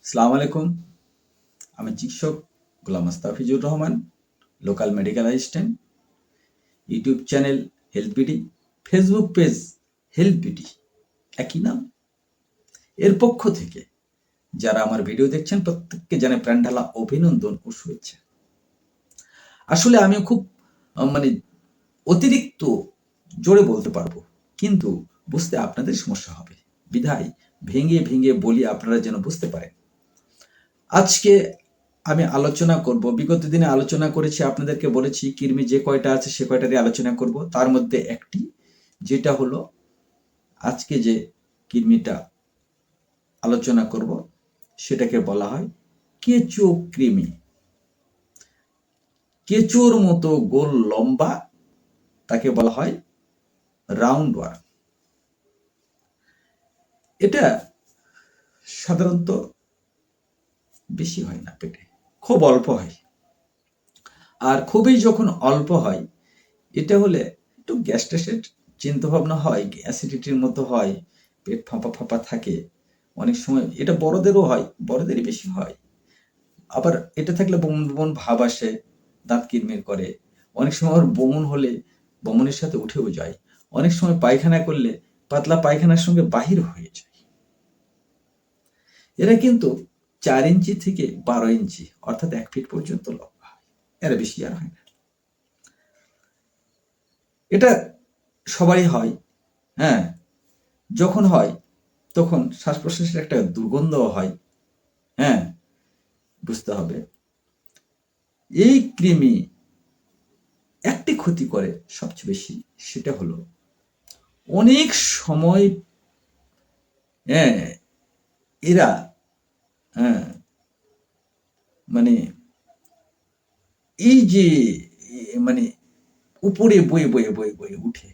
আসসালামু আলাইকুম। আমি চিকিৎসক Golam Mostafizur Rahman, local medical assistant. YouTube channel health BD, Facebook page health BD, একই নাম। এর পক্ষ থেকে যারা আমার ভিডিও দেখছেন প্রত্যেককে জানাই প্রাণঢালা অভিনন্দন ও শুভেচ্ছা। আসলে আমি খুব মানে অতিরিক্ত জোরে বলতে পারবো, কিন্তু বুঝতে আপনাদের সমস্যা হবে, বিধায় ভেঙে ভেঙে বলি আপনারা যেন বুঝতে পারেন। আজকে আমি আলোচনা করব, বিগত দিনে আলোচনা করেছি, আপনাদেরকে বলেছি কৃমি যে কয়টা আছে সে কয়টারই আলোচনা করব। তার মধ্যে একটি, যেটা হলো আজকে যে কৃমিটা আলোচনা করব সেটাকে বলা হয় কেঁচো কৃমি। কেঁচোর মতো গোল লম্বা, তাকে বলা হয় রাউন্ড ওয়ার্ম। এটা সাধারণত বেশি হয় না পেটে, খুব অল্প হয়। আর খুবই যখন অল্প হয়, এটা হলে একটু গ্যাস ট্যাসের চিন্তা ভাবনা হয়, অ্যাসিডিটির মতো হয়, পেট ফাঁপা ফাঁপা থাকে। অনেক সময় এটা বড়দেরও হয়, বড়দেরই বেশি হয়। আবার এটা থাকলে বমন বমন ভাব আসে, দাঁত কিরমির করে। অনেক সময় আবার বমন হলে বমনের সাথে উঠেও যায়। অনেক সময় পায়খানা করলে পাতলা পায়খানার সঙ্গে বাহির হয়ে যায়। এরা কিন্তু 4 ইঞ্চি থেকে 12 ইঞ্চি অর্থাৎ 1 ফিট পর্যন্ত লম্বা হয়, এরা বেশি আর হয় না। এটা সবারই হয়। হ্যাঁ, যখন হয় তখন শ্বাস প্রশ্বাসের একটা দুর্গন্ধ হয়। হ্যাঁ, বুঝতে হবে। এই কৃমি একটি ক্ষতি করে সবচেয়ে বেশি, সেটা হলো অনেক সময় হ্যাঁ এরা হ্যাঁ মানে এই যে মানে উপরে বয়ে বয়ে বয়ে বয়ে উঠে,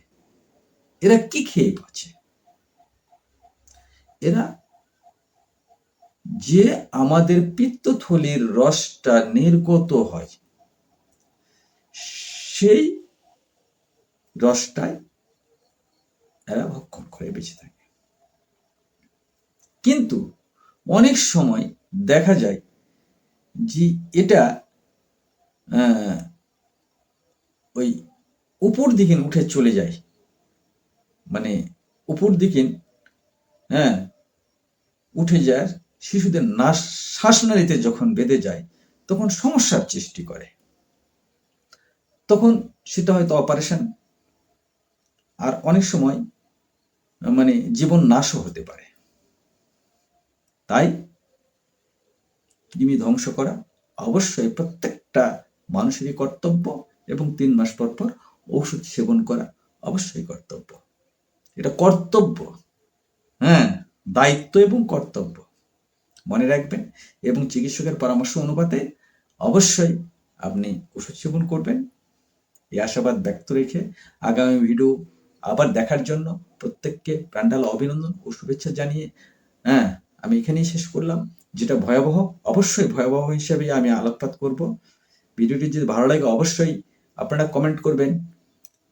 এরা কি খেয়ে বাঁচে? এরা যে আমাদের পিত্তথলির রসটা নির্গত হয়, সেই রসটাই এরা ভক্ষণ করে বেঁচে থাকে। কিন্তু অনেক সময় দেখা যায় যে এটা ওই উপর দিকে উঠে চলে যায়, মানে উপর দিকে হ্যাঁ উঠে যায়। শিশুদের শ্বাসনালীতে যখন বেঁধে যায় তখন সমস্যার সৃষ্টি করে, তখন সেটা হয়তো অপারেশন, আর অনেক সময় মানে জীবন নাশও হতে পারে। তাই কৃমি ধ্বংস করা অবশ্যই প্রত্যেকটা মানুষেরই কর্তব্য, এবং 3 মাস পর পর ঔষধ সেবন করা অবশ্যই কর্তব্য। এটা কর্তব্য, হ্যাঁ, দায়িত্ব এবং কর্তব্য মনে রাখবেন। এবং চিকিৎসকের পরামর্শ অনুপাতে অবশ্যই আপনি ওষুধ সেবন করবেন। এই আশাবাদ ব্যক্ত রেখে আগামী ভিডিও আবার দেখার জন্য প্রত্যেককে প্রাণঢালা অভিনন্দন ও শুভেচ্ছা জানিয়ে আমি এখানেই শেষ করলাম। যেটা ভয়াবহ, অবশ্যই ভয়াবহ হিসেবে আমি আলোকপাত করব। ভিডিওটি যদি ভালো লাগে অবশ্যই আপনারা কমেন্ট করবেন,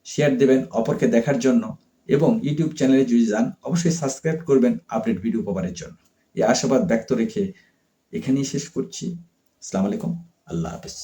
শেয়ার দেবেন অপরকে দেখার জন্য, এবং ইউটিউব চ্যানেলে যদি যান অবশ্যই সাবস্ক্রাইব করবেন আপডেট ভিডিও পাওয়ার জন্য। এই আশাবাদ ব্যক্ত রেখে এখানেই শেষ করছি। আসসালামু আলাইকুম, আল্লাহ হাফেজ।